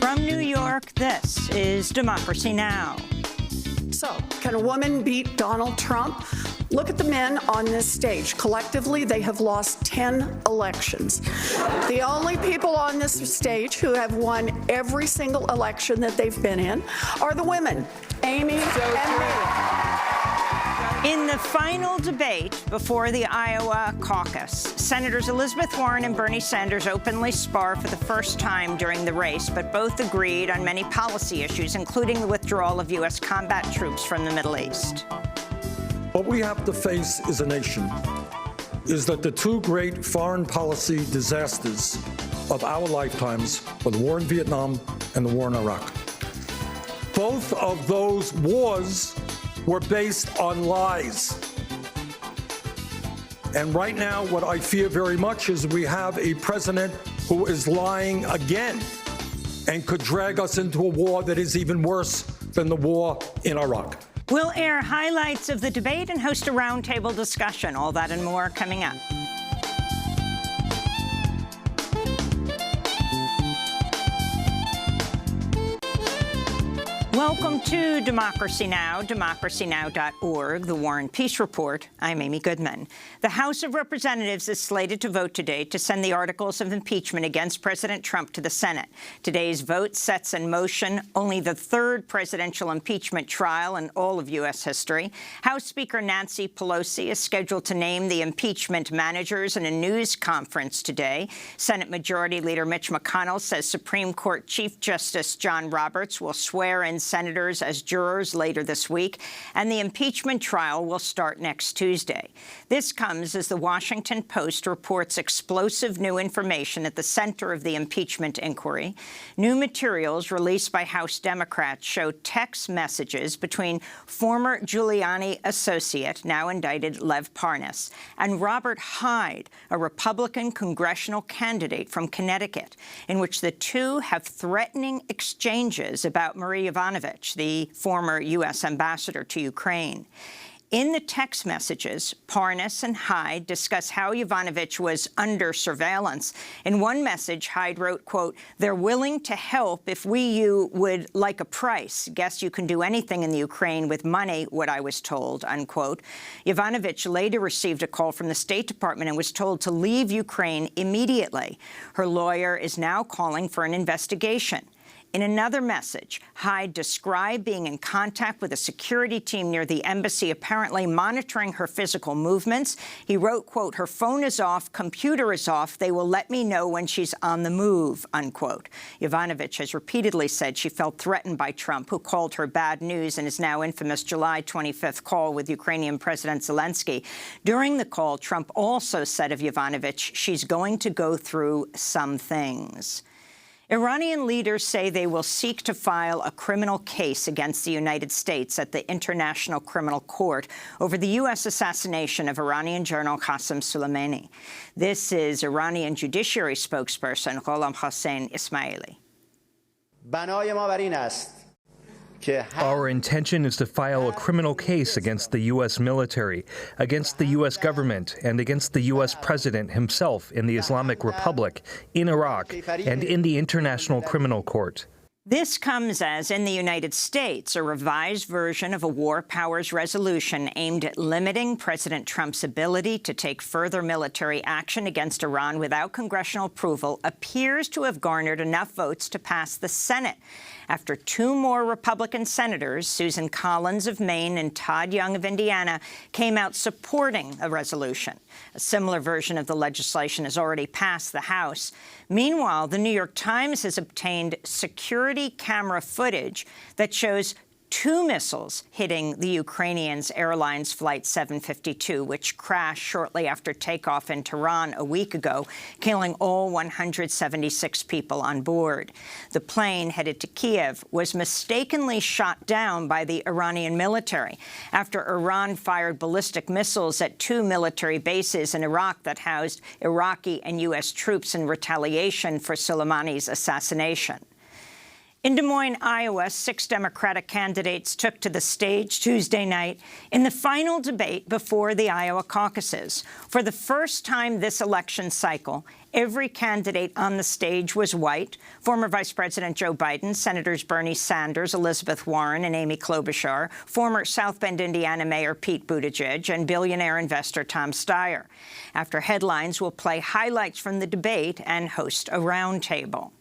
From New York, this is Democracy Now! So, can a woman beat Donald Trump? Look at the men on this stage. Collectively, they have lost 10 elections. The only people on this stage who have won every single election that they've been in are the women, Amy and me. In the final debate before the Iowa caucus, Senators Elizabeth Warren and Bernie Sanders openly spar for the first time during the race, but both agreed on many policy issues, including the withdrawal of U.S. combat troops from the Middle East. What we have to face as a nation is that the two great foreign policy disasters of our lifetimes were the war in Vietnam and the war in Iraq. Both of those wars were based on lies. And right now, what I fear very much is we have a president who is lying again and could drag us into a war that is even worse than the war in Iraq. We'll air highlights of the debate and host a roundtable discussion. All that and more coming up. Welcome to Democracy Now!, democracynow.org, the War and Peace Report. I'm Amy Goodman. The House of Representatives is slated to vote today to send the articles of impeachment against President Trump to the Senate. Today's vote sets in motion only the third presidential impeachment trial in all of U.S. history. House Speaker Nancy Pelosi is scheduled to name the impeachment managers in a news conference today. Senate Majority Leader Mitch McConnell says Supreme Court Chief Justice John Roberts will swear in senators as jurors later this week, and the impeachment trial will start next Tuesday. This comes as the Washington Post reports explosive new information at the center of the impeachment inquiry. New materials released by House Democrats show text messages between former Giuliani associate, now indicted Lev Parnas, and Robert Hyde, a Republican congressional candidate from Connecticut, in which the two have threatening exchanges about Marie Yovanovitch, the former U.S. ambassador to Ukraine. In the text messages, Parnas and Hyde discuss how Yovanovitch was under surveillance. In one message, Hyde wrote, quote, "They're willing to help if you would like a price. Guess you can do anything in the Ukraine with money, what I was told," unquote. Yovanovitch later received a call from the State Department and was told to leave Ukraine immediately. Her lawyer is now calling for an investigation. In another message, Hyde described being in contact with a security team near the embassy, apparently monitoring her physical movements. He wrote, quote, "Her phone is off, computer is off. They will let me know when she's on the move," unquote. Yovanovitch has repeatedly said she felt threatened by Trump, who called her bad news in his now infamous July 25th call with Ukrainian President Zelensky. During the call, Trump also said of Yovanovitch, "She's going to go through some things." Iranian leaders say they will seek to file a criminal case against the United States at the International Criminal Court over the U.S. assassination of Iranian journal Qasem Soleimani. This is Iranian judiciary spokesperson Gholam Hossein Ismaili. Our intention is to file a criminal case against the U.S. military, against the U.S. government, and against the U.S. president himself in the Islamic Republic, in Iraq, and in the International Criminal Court. This comes as, in the United States, a revised version of a war powers resolution aimed at limiting President Trump's ability to take further military action against Iran without congressional approval appears to have garnered enough votes to pass the Senate, after two more Republican senators, Susan Collins of Maine and Todd Young of Indiana, came out supporting a resolution. A similar version of the legislation has already passed the House. Meanwhile, the New York Times has obtained security camera footage that shows two missiles hitting the Ukrainians' Airlines Flight 752, which crashed shortly after takeoff in Tehran a week ago, killing all 176 people on board. The plane headed to Kiev was mistakenly shot down by the Iranian military after Iran fired ballistic missiles at two military bases in Iraq that housed Iraqi and U.S. troops in retaliation for Soleimani's assassination. In Des Moines, Iowa, 6 Democratic candidates took to the stage Tuesday night in the final debate before the Iowa caucuses. For the first time this election cycle, every candidate on the stage was white. Former Vice President Joe Biden, Senators Bernie Sanders, Elizabeth Warren, and Amy Klobuchar, former South Bend, Indiana Mayor Pete Buttigieg, and billionaire investor Tom Steyer. After headlines, we'll play highlights from the debate and host a roundtable.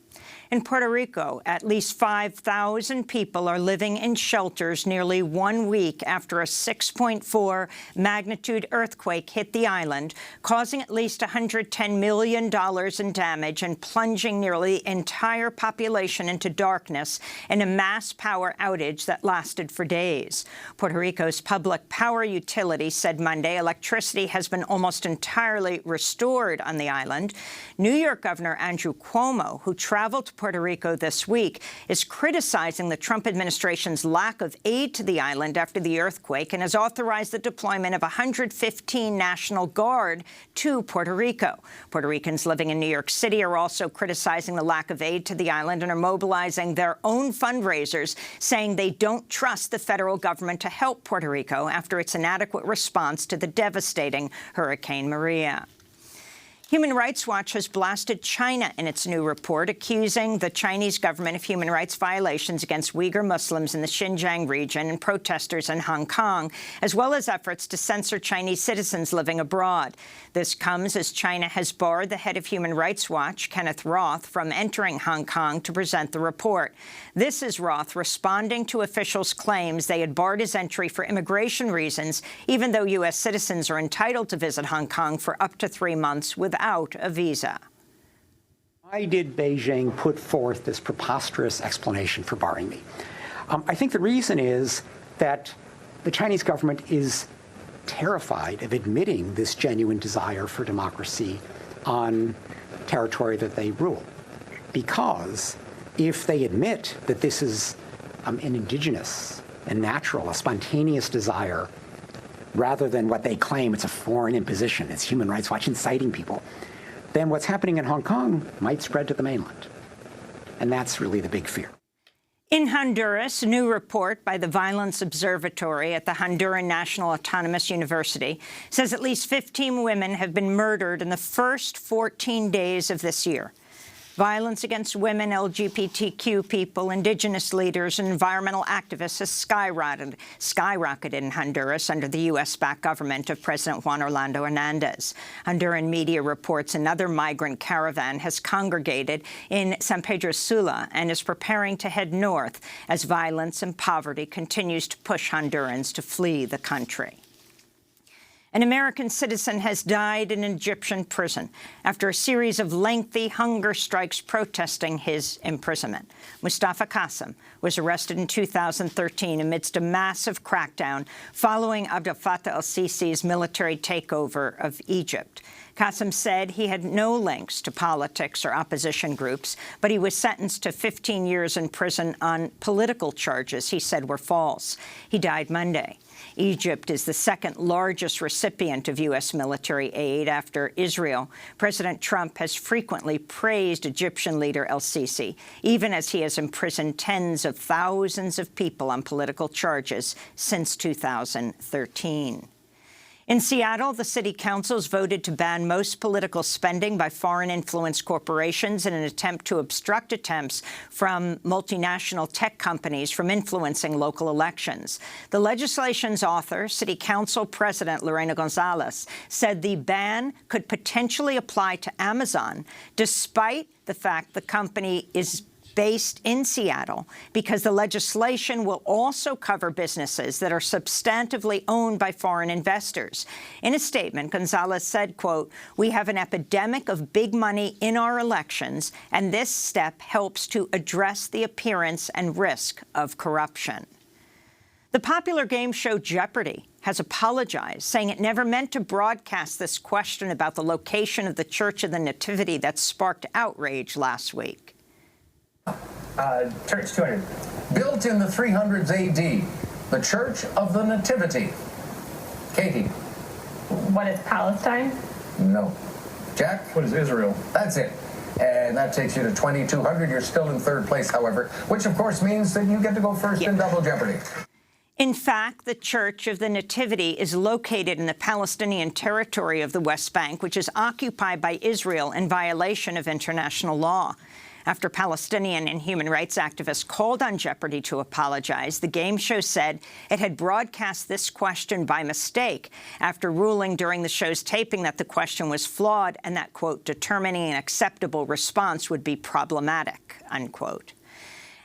In Puerto Rico, at least 5,000 people are living in shelters nearly 1 week after a 6.4 magnitude earthquake hit the island, causing at least $110 million in damage and plunging nearly the entire population into darkness in a mass power outage that lasted for days. Puerto Rico's public power utility said Monday electricity has been almost entirely restored on the island. New York Governor Andrew Cuomo, who traveled to Puerto Rico this week, is criticizing the Trump administration's lack of aid to the island after the earthquake and has authorized the deployment of 115 National Guard to Puerto Rico. Puerto Ricans living in New York City are also criticizing the lack of aid to the island and are mobilizing their own fundraisers, saying they don't trust the federal government to help Puerto Rico after its inadequate response to the devastating Hurricane Maria. Human Rights Watch has blasted China in its new report, accusing the Chinese government of human rights violations against Uyghur Muslims in the Xinjiang region and protesters in Hong Kong, as well as efforts to censor Chinese citizens living abroad. This comes as China has barred the head of Human Rights Watch, Kenneth Roth, from entering Hong Kong to present the report. This is Roth responding to officials' claims they had barred his entry for immigration reasons, even though U.S. citizens are entitled to visit Hong Kong for up to 3 months without a visa. Why did Beijing put forth this preposterous explanation for barring me? I think the reason is that the Chinese government is terrified of admitting this genuine desire for democracy on territory that they rule. Because if they admit that this is an indigenous and natural, a spontaneous desire, rather than what they claim it's a foreign imposition, it's Human Rights Watch inciting people, then what's happening in Hong Kong might spread to the mainland. And that's really the big fear. In Honduras, a new report by the Violence Observatory at the Honduran National Autonomous University says at least 15 women have been murdered in the first 14 days of this year. Violence against women, LGBTQ people, indigenous leaders, and environmental activists has skyrocketed in Honduras under the U.S.-backed government of President Juan Orlando Hernandez. Honduran media reports another migrant caravan has congregated in San Pedro Sula and is preparing to head north as violence and poverty continues to push Hondurans to flee the country. An American citizen has died in an Egyptian prison after a series of lengthy hunger strikes protesting his imprisonment. Mustafa Qasim was arrested in 2013 amidst a massive crackdown following Abdel Fattah el-Sisi's military takeover of Egypt. Qasim said he had no links to politics or opposition groups, but he was sentenced to 15 years in prison on political charges he said were false. He died Monday. Egypt is the second largest recipient of U.S. military aid after Israel. President Trump has frequently praised Egyptian leader el-Sisi, even as he has imprisoned tens of thousands of people on political charges since 2013. In Seattle, the city councils voted to ban most political spending by foreign-influenced corporations in an attempt to obstruct attempts from multinational tech companies from influencing local elections. The legislation's author, City Council President Lorena Gonzalez, said the ban could potentially apply to Amazon, despite the fact the company is based in Seattle, because the legislation will also cover businesses that are substantively owned by foreign investors. In a statement, Gonzalez said, quote, "We have an epidemic of big money in our elections, and this step helps to address the appearance and risk of corruption." The popular game show Jeopardy has apologized, saying it never meant to broadcast this question about the location of the Church of the Nativity that sparked outrage last week. Church 200. Built in the 300s AD, the Church of the Nativity. Katie. What is Palestine? No. Jack? What is Israel? That's it. And and that takes you to 2,200. You're still in third place, however, which of course means that you get to go first in double jeopardy. In fact, the Church of the Nativity is located in the Palestinian territory of the West Bank, which is occupied by Israel in violation of international law. After Palestinian and human rights activists called on Jeopardy to apologize, the game show said it had broadcast this question by mistake after ruling during the show's taping that the question was flawed and that, quote, determining an acceptable response would be problematic, unquote.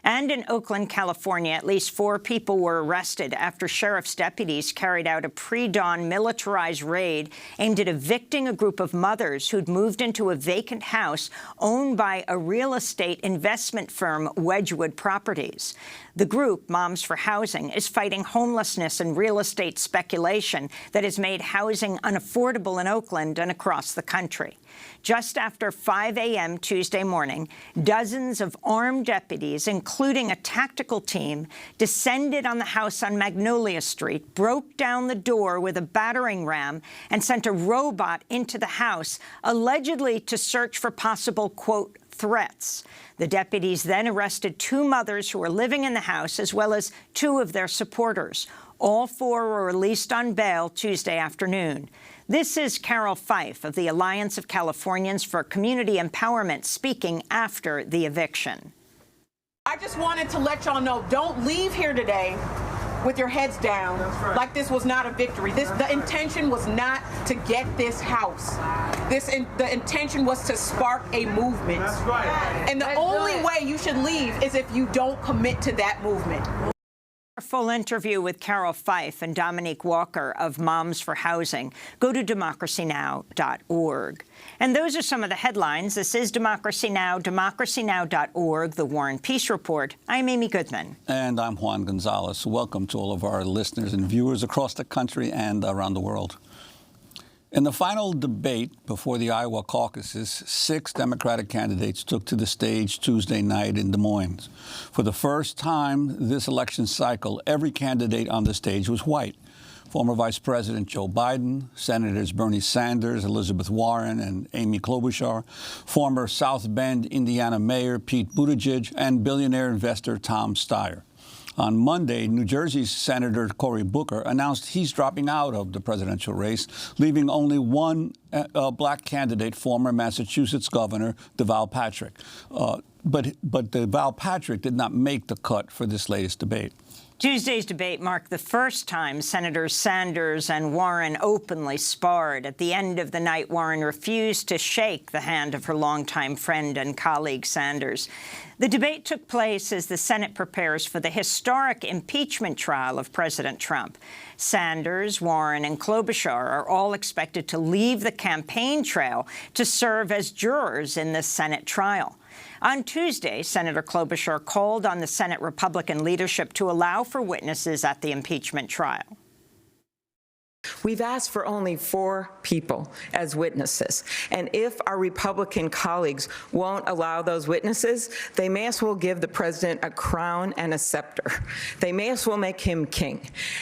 And in Oakland, California, at least 4 people were arrested after sheriff's deputies carried out a pre-dawn militarized raid aimed at evicting a group of mothers who'd moved into a vacant house owned by a real estate investment firm, Wedgwood Properties. The group, Moms for Housing, is fighting homelessness and real estate speculation that has made housing unaffordable in Oakland and across the country. Just after 5 a.m. Tuesday morning, dozens of armed deputies, including a tactical team, descended on the house on Magnolia Street, broke down the door with a battering ram, and sent a robot into the house, allegedly to search for possible, quote, threats. The deputies then arrested 2 mothers who were living in the house, as well as 2 of their supporters. All 4 were released on bail Tuesday afternoon. This is Carol Fife of the Alliance of Californians for Community Empowerment speaking after the eviction. I just wanted to let y'all know, don't leave here today with your heads down like this was not a victory. The intention was not to get this house. The intention was to spark a movement. And the only way you should leave is if you don't commit to that movement. For a full interview with Carol Fife and Dominique Walker of Moms for Housing, go to DemocracyNow.org. And those are some of the headlines. This is Democracy Now!, DemocracyNow.org, The War and Peace Report. I'm Amy Goodman. And I'm Juan Gonzalez. Welcome to all of our listeners and viewers across the country and around the world. In the final debate before the Iowa caucuses, 6 Democratic candidates took to the stage Tuesday night in Des Moines. For the first time this election cycle, every candidate on the stage was white. Former Vice President Joe Biden, Senators Bernie Sanders, Elizabeth Warren, and Amy Klobuchar, former South Bend, Indiana Mayor Pete Buttigieg, and billionaire investor Tom Steyer. On Monday, New Jersey's Senator Cory Booker announced he's dropping out of the presidential race, leaving only one black candidate, former Massachusetts Governor Deval Patrick. But Deval Patrick did not make the cut for this latest debate. Tuesday's debate marked the first time Senators Sanders and Warren openly sparred. At the end of the night, Warren refused to shake the hand of her longtime friend and colleague Sanders. The debate took place as the Senate prepares for the historic impeachment trial of President Trump. Sanders, Warren, and Klobuchar are all expected to leave the campaign trail to serve as jurors in the Senate trial. On Tuesday, Senator Klobuchar called on the Senate Republican leadership to allow for witnesses at the impeachment trial. We've asked for only 4 people as witnesses, and if our Republican colleagues won't allow those witnesses, they may as well give the president a crown and a scepter. They may as well make him king.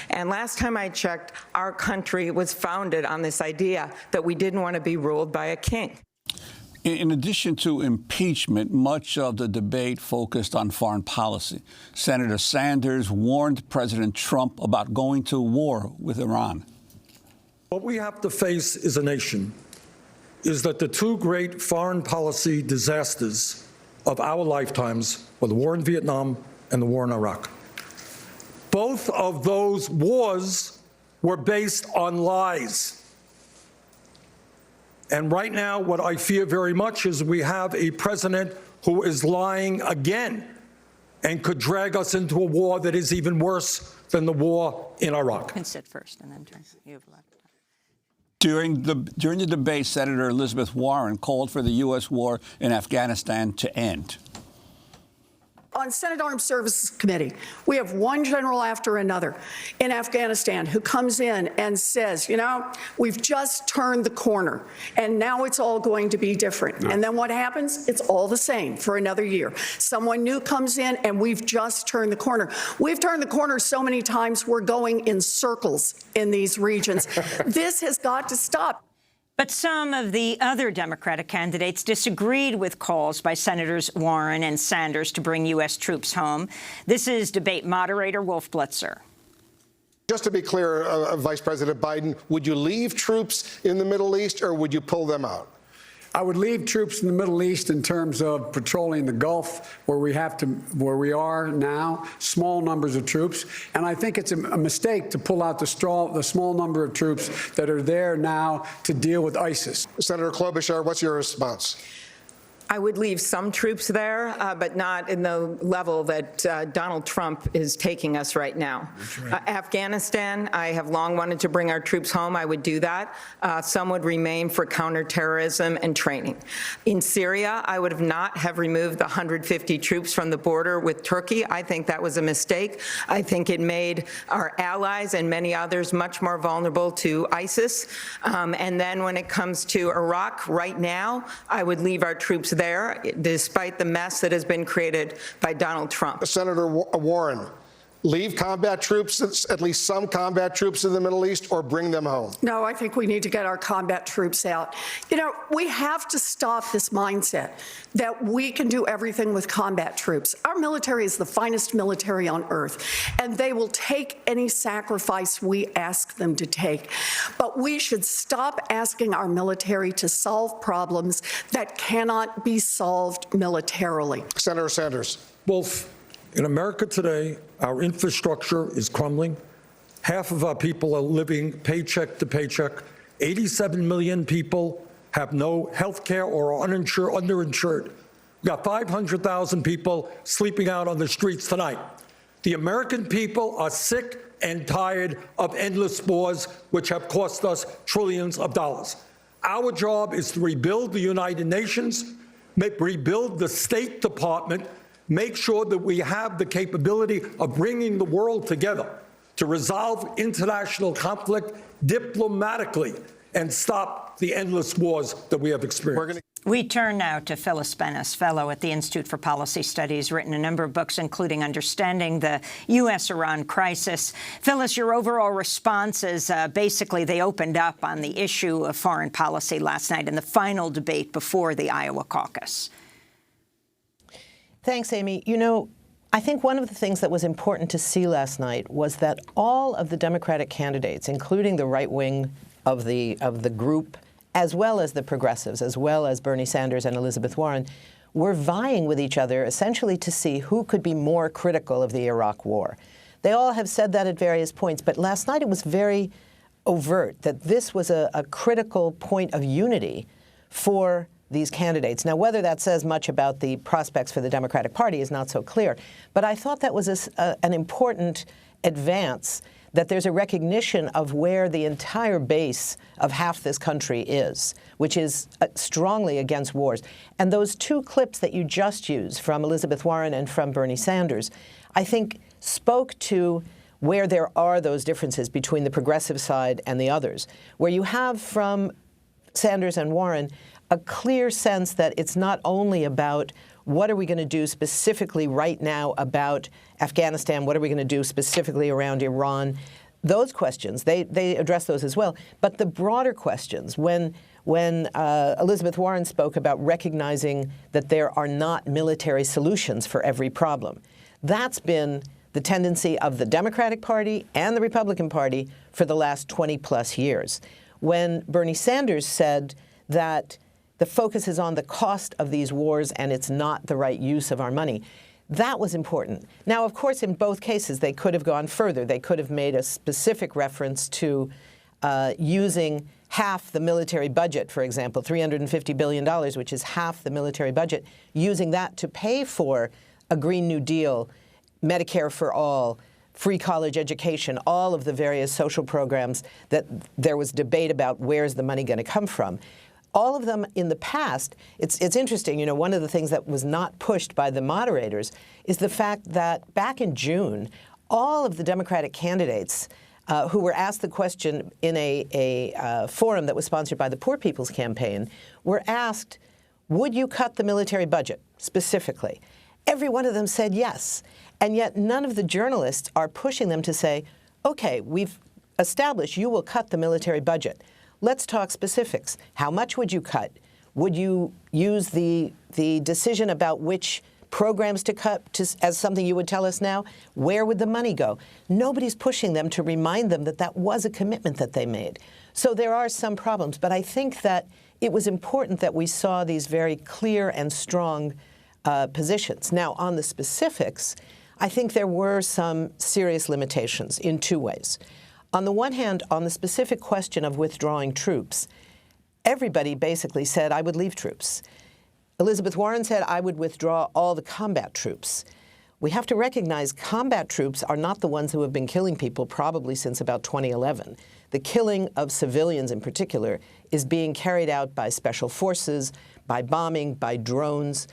And last time I checked, our country was founded on this idea that we didn't want to be ruled by a king. In addition to impeachment, much of the debate focused on foreign policy. Senator Sanders warned President Trump about going to war with Iran. What we have to face as a nation is that the 2 great foreign policy disasters of our lifetimes were the war in Vietnam and the war in Iraq. Both of those wars were based on lies. And right now, what I fear very much is we have a president who is lying again and could drag us into a war that is even worse than the war in Iraq. You can sit first and then turn. You have left. During the debate, Senator Elizabeth Warren called for the U.S. war in Afghanistan to end. On Senate Armed Services Committee, we have one general after another in Afghanistan who comes in and says, you know, we've just turned the corner and now it's all going to be different. And then what happens? It's all the same for another year. Someone new comes in and we've just turned the corner. We've turned the corner so many times we're going in circles in these regions. This has got to stop. But some of the other Democratic candidates disagreed with calls by Senators Warren and Sanders to bring U.S. troops home. This is debate moderator Wolf Blitzer. Just to be clear, Vice President Biden, would you leave troops in the Middle East or would you pull them out? I would leave troops in the Middle East in terms of patrolling the Gulf, where we are now, small numbers of troops. And I think it's a mistake to pull out the small number of troops that are there now to deal with ISIS. Senator Klobuchar, what's your response? I would leave some troops there, but not in the level that Donald Trump is taking us right now. Right. Afghanistan, I have long wanted to bring our troops home. I would do that. Some would remain for counterterrorism and training. In Syria, I would not have removed the 150 troops from the border with Turkey. I think that was a mistake. I think it made our allies and many others much more vulnerable to ISIS. And then when it comes to Iraq, right now, I would leave our troops there, despite the mess that has been created by Donald Trump. Senator Warren, leave combat troops, at least some combat troops in the Middle East, or bring them home? No, I think we need to get our combat troops out. You know, we have to stop this mindset that we can do everything with combat troops. Our military is the finest military on earth, and they will take any sacrifice we ask them to take. But we should stop asking our military to solve problems that cannot be solved militarily. Senator Sanders. Wolf, in America today, our infrastructure is crumbling. Half of our people are living paycheck to paycheck. 87 million people have no health care or are underinsured. We've got 500,000 people sleeping out on the streets tonight. The American people are sick and tired of endless wars, which have cost us trillions of dollars. Our job is to rebuild the United Nations, rebuild the State Department, make sure that we have the capability of bringing the world together to resolve international conflict diplomatically and stop the endless wars that we have experienced. We turn now to Phyllis Bennis, fellow at the Institute for Policy Studies, written a number of books, including Understanding the U.S.-Iran Crisis. Phyllis, your overall response is basically they opened up on the issue of foreign policy last night in the final debate before the Iowa caucus. Thanks, Amy. You know, I think one of the things that was important to see last night was that all of the Democratic candidates, including the right wing of the group, as well as the progressives, as well as Bernie Sanders and Elizabeth Warren, were vying with each other essentially to see who could be more critical of the Iraq war. They all have said that at various points, but last night it was very overt that this was a critical point of unity for these candidates. Now, whether that says much about the prospects for the Democratic Party is not so clear, but I thought that was an important advance, that there's a recognition of where the entire base of half this country is, which is strongly against wars. And those two clips that you just used from Elizabeth Warren and from Bernie Sanders, I think spoke to where there are those differences between the progressive side and the others, where you have from Sanders and Warren a clear sense that it's not only about what are we going to do specifically right now about Afghanistan, what are we going to do specifically around Iran, those questions, they address those as well. But the broader questions, when Elizabeth Warren spoke about recognizing that there are not military solutions for every problem, that's been the tendency of the Democratic Party and the Republican Party for the last 20-plus years. When Bernie Sanders said that the focus is on the cost of these wars and it's not the right use of our money, that was important. Now, of course, in both cases, they could have gone further. They could have made a specific reference to using half the military budget, for example, $350 billion, which is half the military budget, using that to pay for a Green New Deal, Medicare for all, free college education, all of the various social programs that there was debate about where's the money going to come from. All of them in the past, it's interesting, you know, one of the things that was not pushed by the moderators is the fact that back in June, all of the Democratic candidates who were asked the question in a forum that was sponsored by the Poor People's Campaign were asked, would you cut the military budget specifically? Every one of them said yes. And yet none of the journalists are pushing them to say, okay, we've established you will cut the military budget. let's talk specifics. How much would you cut? Would you use the decision about which programs to cut as something you would tell us now? Where would the money go? Nobody's pushing them to remind them that that was a commitment that they made. So there are some problems, but I think that it was important that we saw these very clear and strong positions. Now, on the specifics, I think there were some serious limitations in two ways. On the one hand, on the specific question of withdrawing troops, everybody basically said, I would leave troops. Elizabeth Warren said, I would withdraw all the combat troops. We have to recognize combat troops are not the ones who have been killing people probably since about 2011. The killing of civilians in particular is being carried out by special forces, by bombing, by drones.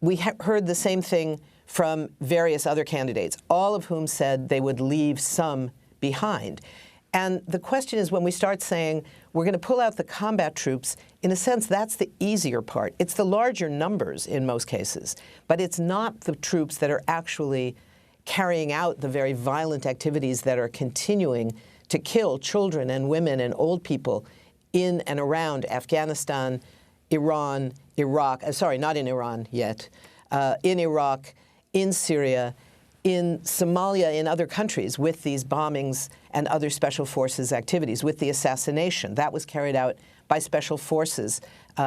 We heard the same thing from various other candidates, all of whom said they would leave some behind. And the question is, when we start saying we're going to pull out the combat troops, in a sense, that's the easier part. It's the larger numbers in most cases, but it's not the troops that are actually carrying out the very violent activities that are continuing to kill children and women and old people in and around Afghanistan, Iran, Iraq, sorry, not in Iran yet, in Iraq, in Syria, in Somalia, in other countries with these bombings and other special forces activities, with the assassination. That was carried out by special forces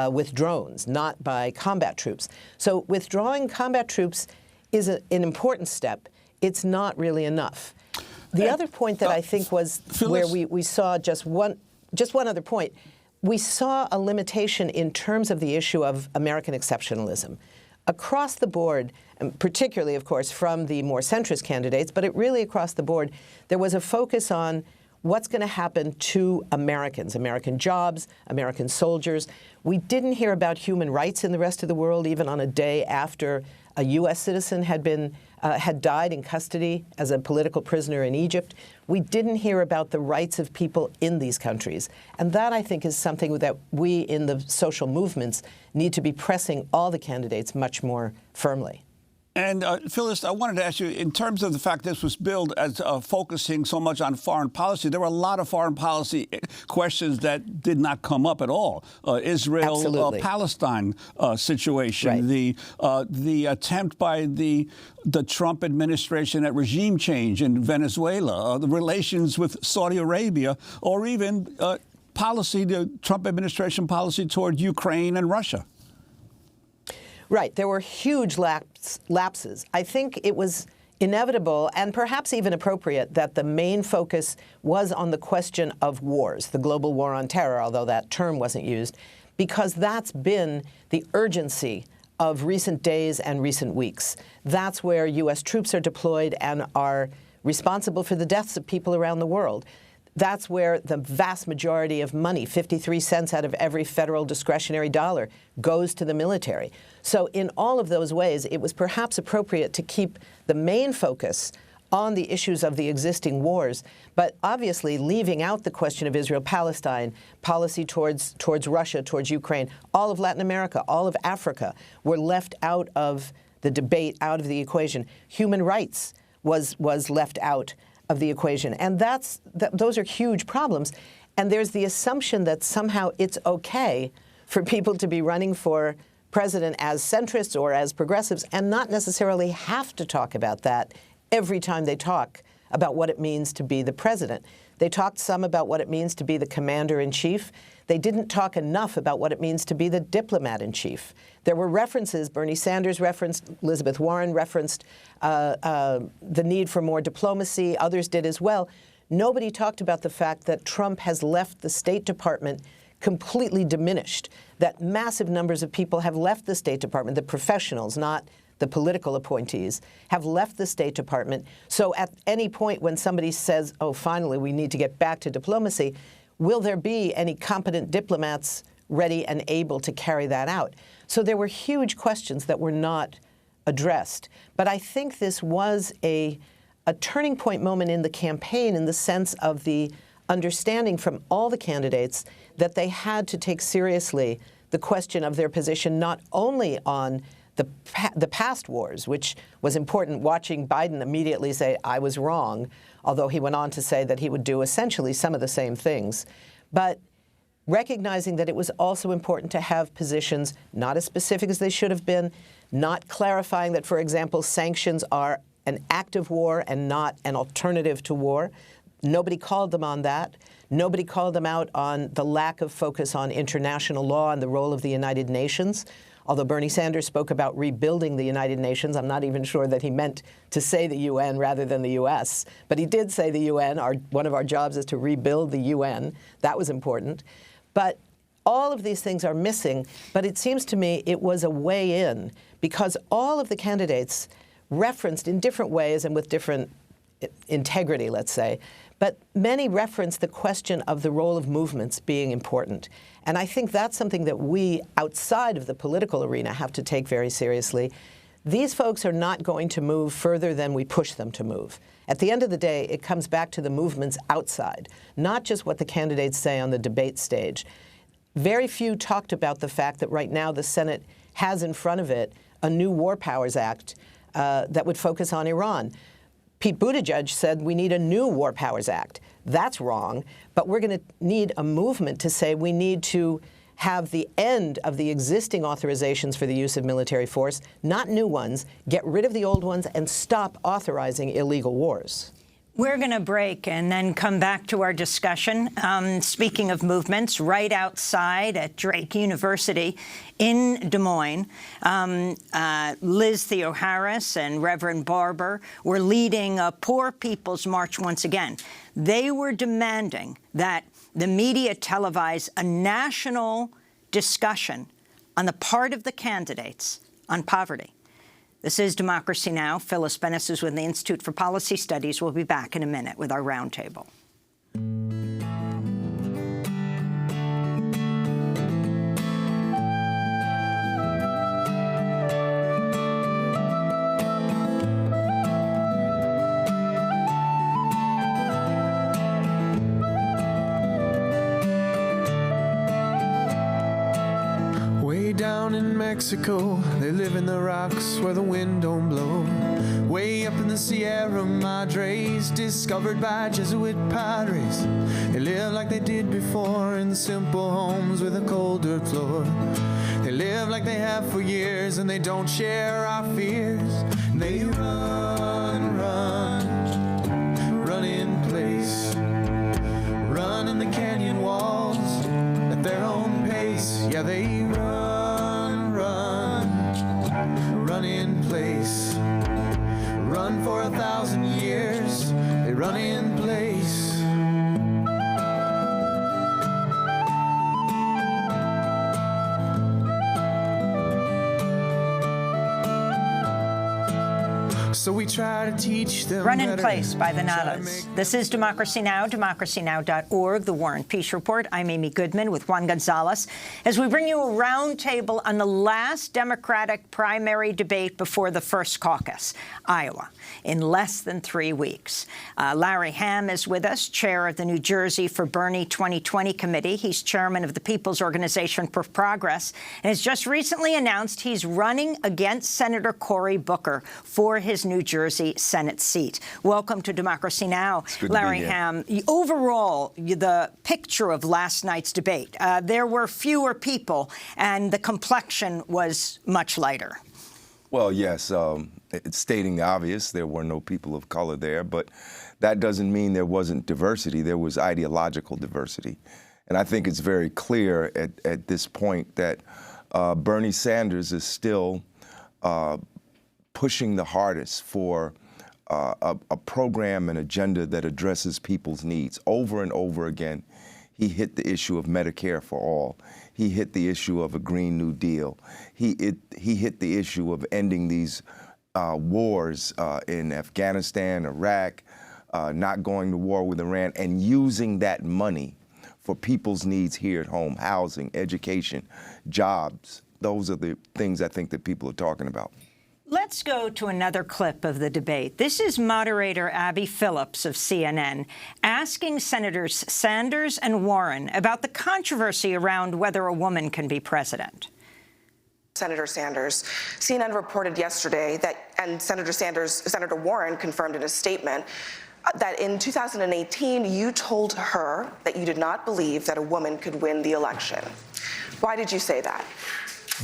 with drones, not by combat troops. So withdrawing combat troops is an important step. It's not really enough. The other point that I think was where we saw just one other point. We saw a limitation in terms of the issue of American exceptionalism. Across the board, and particularly, of course, from the more centrist candidates, but really across the board, there was a focus on what's going to happen to Americans, American jobs, American soldiers. We didn't hear about human rights in the rest of the world, even on a day after a U.S. citizen had died in custody as a political prisoner in Egypt. We didn't hear about the rights of people in these countries. And that, I think, is something that we in the social movements need to be pressing all the candidates much more firmly. And Phyllis, I wanted to ask you, in terms of the fact this was billed as focusing so much on foreign policy, there were a lot of foreign policy questions that did not come up at all. Israel-Palestine situation, right. The attempt by the Trump administration at regime change in Venezuela, the relations with Saudi Arabia, or even the Trump administration policy toward Ukraine and Russia. Right. There were huge lapses. I think it was inevitable and perhaps even appropriate that the main focus was on the question of wars, the global war on terror, although that term wasn't used, because that's been the urgency of recent days and recent weeks. That's where U.S. troops are deployed and are responsible for the deaths of people around the world. That's where the vast majority of money, 53 cents out of every federal discretionary dollar, goes to the military. So in all of those ways, it was perhaps appropriate to keep the main focus on the issues of the existing wars, but obviously leaving out the question of Israel-Palestine, policy towards Russia, towards Ukraine. All of Latin America, all of Africa were left out of the debate, out of the equation. Human rights was left out of the equation. And those are huge problems. And there's the assumption that somehow it's okay for people to be running for president as centrists or as progressives and not necessarily have to talk about that every time they talk about what it means to be the president. They talked some about what it means to be the commander-in-chief. They didn't talk enough about what it means to be the diplomat-in-chief. There were references, Bernie Sanders referenced, Elizabeth Warren referenced the need for more diplomacy. Others did as well. Nobody talked about the fact that Trump has left the State Department completely diminished, that massive numbers of people have left the State Department, the professionals, not the political appointees, have left the State Department. So at any point when somebody says, oh, finally, we need to get back to diplomacy, will there be any competent diplomats ready and able to carry that out? So there were huge questions that were not addressed. But I think this was a turning point moment in the campaign in the sense of the understanding from all the candidates that they had to take seriously the question of their position not only on the past wars, which was important, watching Biden immediately say, I was wrong, although he went on to say that he would do essentially some of the same things. But recognizing that it was also important to have positions not as specific as they should have been, not clarifying that, for example, sanctions are an act of war and not an alternative to war. Nobody called them on that. Nobody called them out on the lack of focus on international law and the role of the United Nations. Although Bernie Sanders spoke about rebuilding the United Nations, I'm not even sure that he meant to say the UN rather than the U.S. But he did say the UN, one of our jobs is to rebuild the UN. That was important. But all of these things are missing. But it seems to me it was a way in because all of the candidates referenced in different ways and with different integrity, let's say, but many referenced the question of the role of movements being important. And I think that's something that we, outside of the political arena, have to take very seriously. These folks are not going to move further than we push them to move. At the end of the day, it comes back to the movements outside, not just what the candidates say on the debate stage. Very few talked about the fact that right now the Senate has in front of it a new War Powers Act that would focus on Iran. Pete Buttigieg said we need a new War Powers Act. That's wrong, but we're going to need a movement to say we need to have the end of the existing authorizations for the use of military force, not new ones, get rid of the old ones, and stop authorizing illegal wars. We're going to break and then come back to our discussion. Speaking of movements, right outside at Drake University in Des Moines, Liz Theoharis and Reverend Barber were leading a Poor People's March once again. They were demanding that the media televise a national discussion on the part of the candidates on poverty. This is Democracy Now! Phyllis Bennis is with the Institute for Policy Studies. We'll be back in a minute with our roundtable. Down in Mexico, they live in the rocks where the wind don't blow. Way up in the Sierra Madres, discovered by Jesuit padres. They live like they did before in simple homes with a cold dirt floor. They live like they have for years and they don't share our fears. They run, run, run in place. Run in the canyon walls at their own pace. Yeah, they run in place. Run for 1,000 years. They run in place. So we try to teach them. Run in place by the Nadas. This is Democracy Now!, democracynow.org, The War and Peace Report. I'm Amy Goodman with Juan Gonzalez as we bring you a roundtable on the last Democratic primary debate before the first caucus, Iowa, in less than 3 weeks. Larry Hamm is with us, chair of the New Jersey for Bernie 2020 Committee. He's chairman of the People's Organization for Progress and has just recently announced he's running against Senator Cory Booker for his New Jersey Senate seat. Welcome to Democracy Now!, Larry Hamm. Overall, the picture of last night's debate, there were fewer people and the complexion was much lighter. Well, yes, it's stating the obvious. There were no people of color there, but that doesn't mean there wasn't diversity. There was ideological diversity. And I think it's very clear at this point that Bernie Sanders is still pushing the hardest for a program and agenda that addresses people's needs. Over and over again, he hit the issue of Medicare for all. He hit the issue of a Green New Deal. He hit the issue of ending these wars in Afghanistan, Iraq, not going to war with Iran, and using that money for people's needs here at home, housing, education, jobs. Those are the things I think that people are talking about. Let's go to another clip of the debate. This is moderator Abby Phillips of CNN asking Senators Sanders and Warren about the controversy around whether a woman can be president. Senator Sanders, CNN reported yesterday that, and Senator Warren confirmed in a statement, that in 2018, you told her that you did not believe that a woman could win the election. Why did you say that?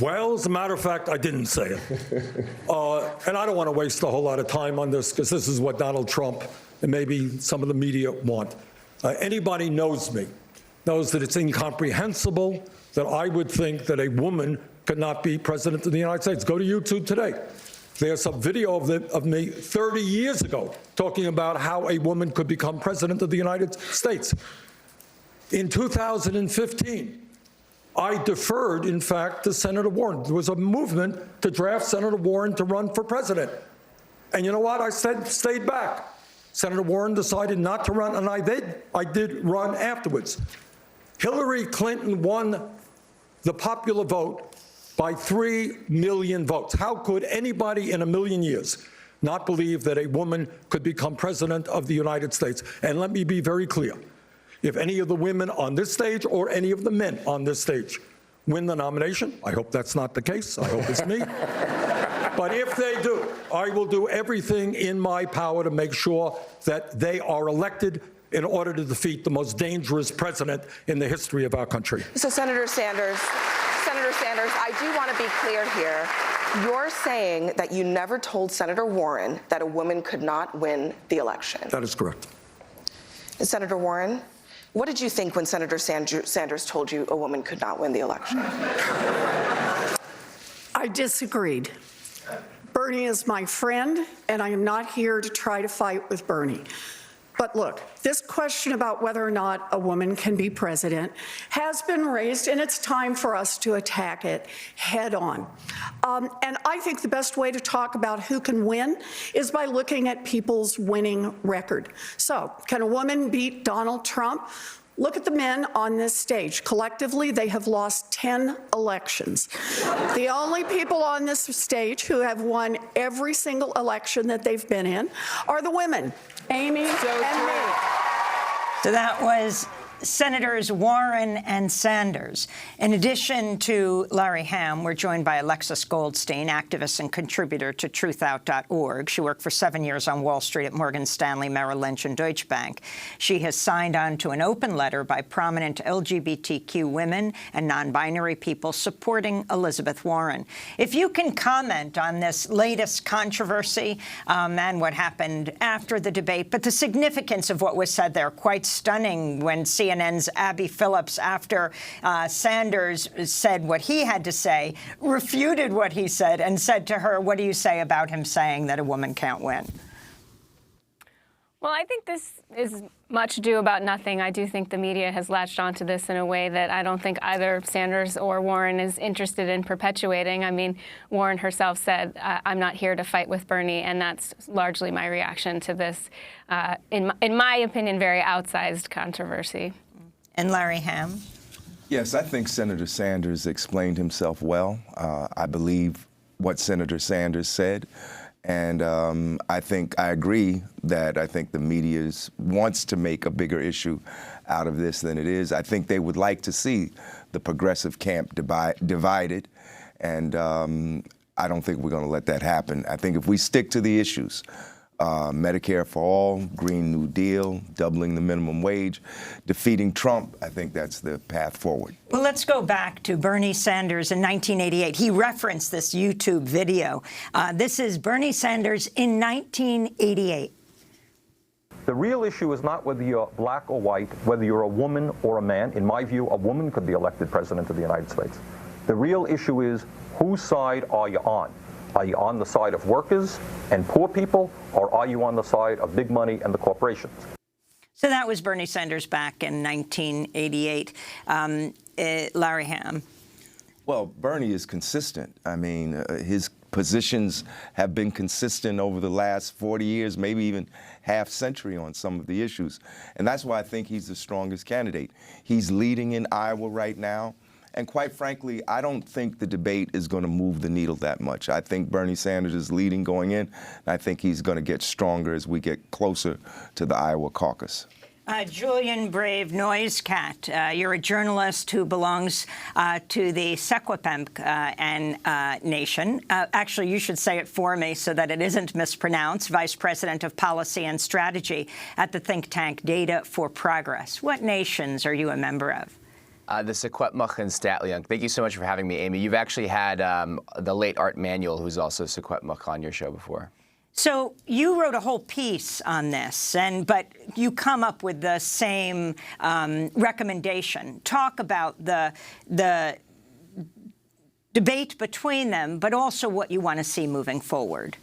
Well, as a matter of fact, I didn't say it. And I don't want to waste a whole lot of time on this because this is what Donald Trump and maybe some of the media want. Anybody knows me, knows that it's incomprehensible that I would think that a woman could not be president of the United States. Go to YouTube today. There's a video of me 30 years ago talking about how a woman could become president of the United States. In 2015, I deferred, in fact, to Senator Warren. There was a movement to draft Senator Warren to run for president. And you know what? I stayed back. Senator Warren decided not to run, and I did run afterwards. Hillary Clinton won the popular vote by 3 million votes. How could anybody in a million years not believe that a woman could become president of the United States? And let me be very clear. If any of the women on this stage or any of the men on this stage win the nomination, I hope that's not the case. I hope it's me. But if they do, I will do everything in my power to make sure that they are elected in order to defeat the most dangerous president in the history of our country. So, Senator Sanders, I do want to be clear here. You're saying that you never told Senator Warren that a woman could not win the election. That is correct. Senator Warren, what did you think when Senator Sanders told you a woman could not win the election? I disagreed. Bernie is my friend, and I am not here to try to fight with Bernie. But look, this question about whether or not a woman can be president has been raised, and it's time for us to attack it head on. And I think the best way to talk about who can win is by looking at people's winning record. So, can a woman beat Donald Trump? Look at the men on this stage. Collectively, they have lost 10 elections. The only people on this stage who have won every single election that they've been in are the women, Amy and me. So that was Senators Warren and Sanders. In addition to Larry Hamm, we're joined by Alexis Goldstein, activist and contributor to truthout.org. She worked for 7 years on Wall Street at Morgan Stanley, Merrill Lynch, and Deutsche Bank. She has signed on to an open letter by prominent LGBTQ women and non-binary people supporting Elizabeth Warren. If you can comment on this latest controversy and what happened after the debate, but the significance of what was said there, quite stunning when CNN's Abby Phillips, after Sanders said what he had to say, refuted what he said and said to her, what do you say about him saying that a woman can't win? Well, I think this is much ado about nothing. I do think the media has latched onto this in a way that I don't think either Sanders or Warren is interested in perpetuating. I mean, Warren herself said, I'm not here to fight with Bernie, and that's largely my reaction to this, in my opinion, very outsized controversy. And Larry Hamm? Yes, I think Senator Sanders explained himself well. I believe what Senator Sanders said. And I agree that I think the media wants to make a bigger issue out of this than it is. I think they would like to see the progressive camp divided, and I don't think we're going to let that happen. I think if we stick to the issues, Medicare for all, Green New Deal, doubling the minimum wage, defeating Trump, I think that's the path forward. Well, let's go back to Bernie Sanders in 1988. He referenced this YouTube video. This is Bernie Sanders in 1988. The real issue is not whether you're black or white, whether you're a woman or a man. In my view, a woman could be elected president of the United States. The real issue is, whose side are you on? Are you on the side of workers and poor people, or are you on the side of big money and the corporations? So that was Bernie Sanders back in 1988. Larry Hamm. Well, Bernie is consistent. I mean, his positions have been consistent over the last 40 years, maybe even half century on some of the issues. And that's why I think he's the strongest candidate. He's leading in Iowa right now. And quite frankly, I don't think the debate is going to move the needle that much. I think Bernie Sanders is leading going in, and I think he's going to get stronger as we get closer to the Iowa caucus. Julian Brave Noisecat, you're a journalist who belongs to the Secwepemc Nation. Actually, you should say it for me so that it isn't mispronounced. Vice President of Policy and Strategy at the think tank Data for Progress. What nations are you a member of? The Secwepemc and Statliunk. Thank you so much for having me, Amy. You've actually had the late Art Manuel, who's also Secwepemc, on your show before. So you wrote a whole piece on this, but you come up with the same recommendation. Talk about the debate between them, but also what you want to see moving forward.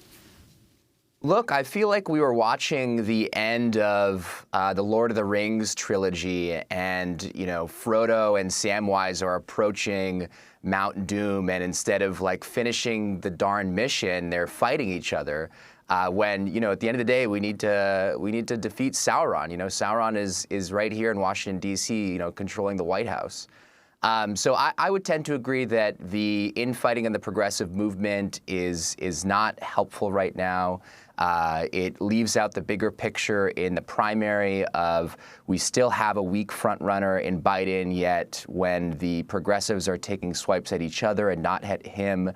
Look, I feel like we were watching the end of the Lord of the Rings trilogy, and Frodo and Samwise are approaching Mount Doom, and instead of finishing the darn mission, they're fighting each other. When at the end of the day, we need to defeat Sauron. Sauron is right here in Washington D.C. Controlling the White House. So I would tend to agree that the infighting in the progressive movement is not helpful right now. It leaves out the bigger picture in the primary of we still have a weak front runner in Biden, yet when the progressives are taking swipes at each other and not at him,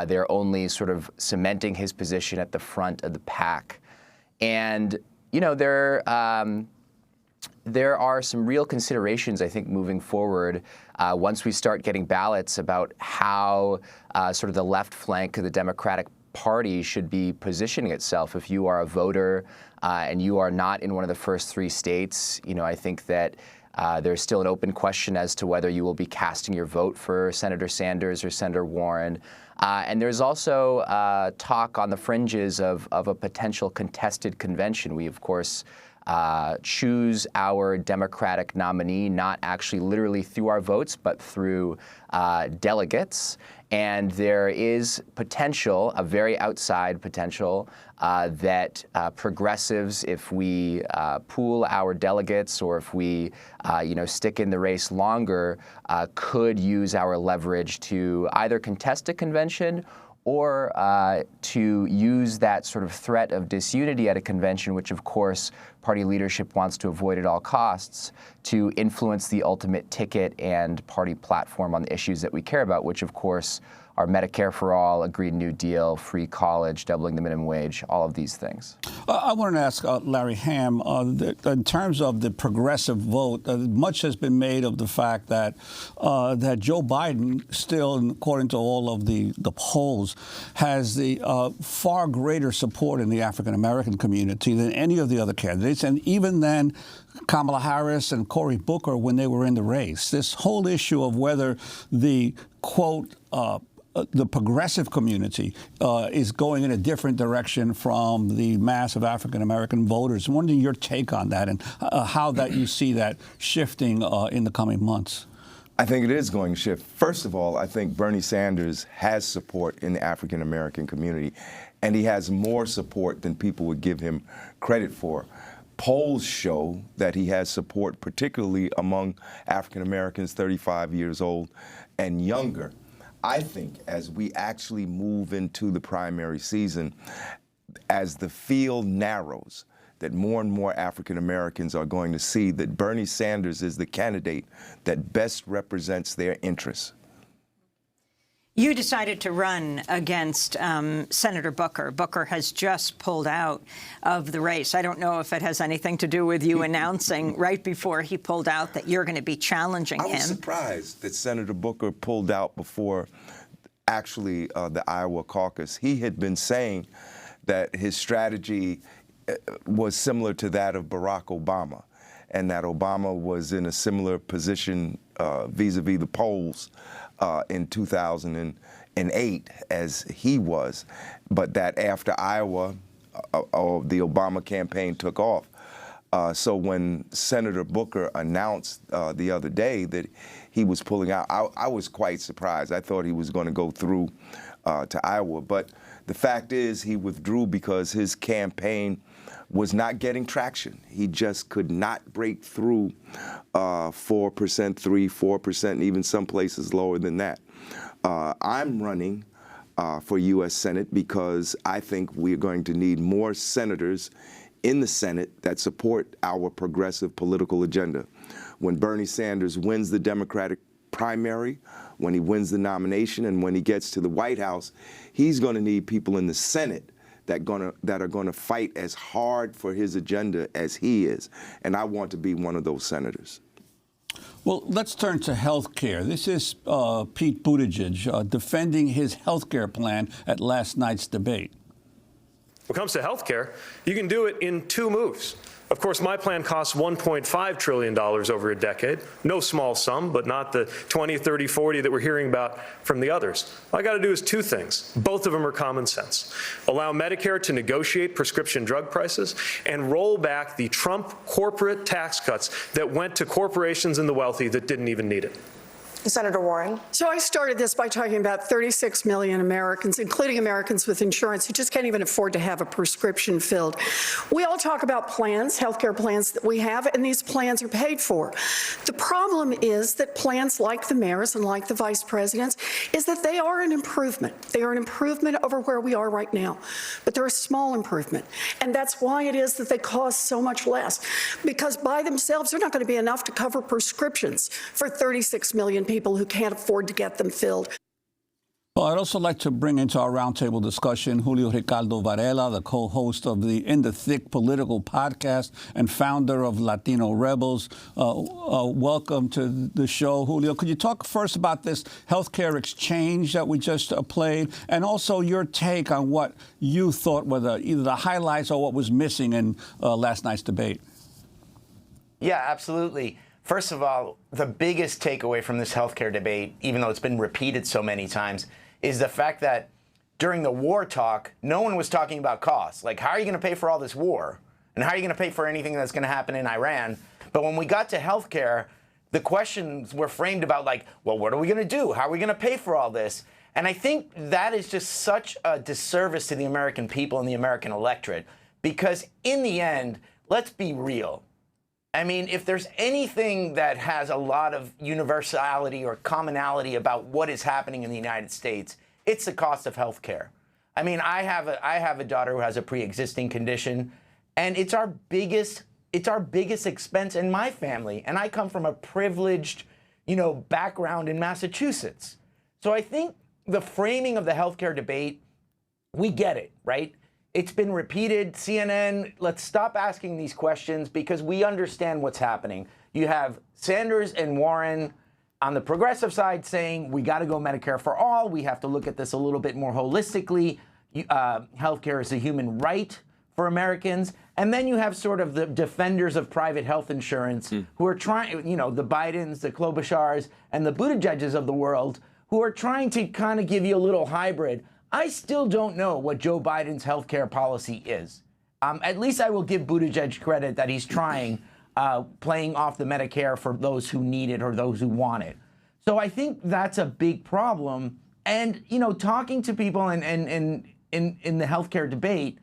they're only sort of cementing his position at the front of the pack. And, there are some real considerations, I think, moving forward once we start getting ballots about how sort of the left flank of the Democratic Party should be positioning itself. If you are a voter and you are not in one of the first 3 states, I think that there's still an open question as to whether you will be casting your vote for Senator Sanders or Senator Warren. And there's also talk on the fringes of a potential contested convention. We, of course, choose our Democratic nominee not actually literally through our votes, but through delegates. And there is potential, a very outside potential, that progressives, if we pool our delegates or if we, stick in the race longer, could use our leverage to either contest a convention or to use that sort of threat of disunity at a convention, which, of course, party leadership wants to avoid at all costs, to influence the ultimate ticket and party platform on the issues that we care about, which, of course, are Medicare for all, a Green New Deal, free college, doubling the minimum wage, all of these things. I wanted to ask Larry Hamm, in terms of the progressive vote, much has been made of the fact that that Joe Biden still, according to all of the polls, has the far greater support in the African-American community than any of the other candidates, and even then Kamala Harris and Cory Booker when they were in the race. This whole issue of whether the, quote, the progressive community is going in a different direction from the mass of African-American voters. I'm wondering your take on that and how that you see that shifting in the coming months. I think it is going to shift. First of all, I think Bernie Sanders has support in the African-American community, and he has more support than people would give him credit for. Polls show that he has support, particularly among African-Americans 35 years old and younger. I think as we actually move into the primary season, as the field narrows, that more and more African Americans are going to see that Bernie Sanders is the candidate that best represents their interests. You decided to run against Senator Booker. Booker has just pulled out of the race. I don't know if it has anything to do with you announcing right before he pulled out that you're going to be challenging him. I was surprised that Senator Booker pulled out before actually the Iowa caucus. He had been saying that his strategy was similar to that of Barack Obama, and that Obama was in a similar position vis-a-vis the polls in 2008 as he was, but that after Iowa, the Obama campaign took off. So when Senator Booker announced the other day that he was pulling out, I was quite surprised. I thought he was going to go through to Iowa, but the fact is he withdrew because his campaign was not getting traction. He just could not break through 4%, 4%, and even some places lower than that. I'm running for U.S. Senate because I think we're going to need more senators in the Senate that support our progressive political agenda. When Bernie Sanders wins the Democratic primary, when he wins the nomination, and when he gets to the White House, he's going to need people in the Senate that are going to fight as hard for his agenda as he is. And I want to be one of those senators. Well, let's turn to health care. This is Pete Buttigieg defending his health care plan at last night's debate. When it comes to health care, you can do it in 2 moves. Of course, my plan costs $1.5 trillion over a decade. No small sum, but not the 20, 30, 40 that we're hearing about from the others. All I got to do is 2 things. Both of them are common sense. Allow Medicare to negotiate prescription drug prices and roll back the Trump corporate tax cuts that went to corporations and the wealthy that didn't even need it. Senator Warren. So I started this by talking about 36 million Americans, including Americans with insurance, who just can't even afford to have a prescription filled. We all talk about plans, healthcare plans that we have, and these plans are paid for. The problem is that plans like the mayor's and like the vice president's is that they are an improvement. They are an improvement over where we are right now, but they're a small improvement. And that's why it is that they cost so much less, because by themselves, they're not going to be enough to cover prescriptions for 36 million people who can't afford to get them filled. Well, I'd also like to bring into our roundtable discussion Julio Ricardo Varela, the co-host of the In the Thick political podcast and founder of Latino Rebels. Welcome to the show, Julio. Could you talk first about this healthcare exchange that we just played, and also your take on what you thought were either the highlights or what was missing in last night's debate? Yeah, absolutely. First of all, the biggest takeaway from this healthcare debate, even though it's been repeated so many times, is the fact that during the war talk, no one was talking about costs. Like, how are you going to pay for all this war? And how are you going to pay for anything that's going to happen in Iran? But when we got to healthcare, the questions were framed about, like, well, what are we going to do? How are we going to pay for all this? And I think that is just such a disservice to the American people and the American electorate, because in the end, let's be real. I mean, if there's anything that has a lot of universality or commonality about what is happening in the United States, it's the cost of health care. I mean, I have a daughter who has a pre-existing condition, and it's our biggest expense in my family. And I come from a privileged, background in Massachusetts. So I think the framing of the healthcare debate, we get it, right? It's been repeated. CNN, let's stop asking these questions because we understand what's happening. You have Sanders and Warren on the progressive side saying we got to go Medicare for all. We have to look at this a little bit more holistically. Healthcare is a human right for Americans. And then you have sort of the defenders of private health insurance who are trying, the Bidens, the Klobuchars, and the Buttigiegs of the world who are trying to kind of give you a little hybrid. I still don't know what Joe Biden's health care policy is. At least I will give Buttigieg credit that he's trying, playing off the Medicare for those who need it or those who want it. So I think that's a big problem. And, talking to people in the healthcare debate,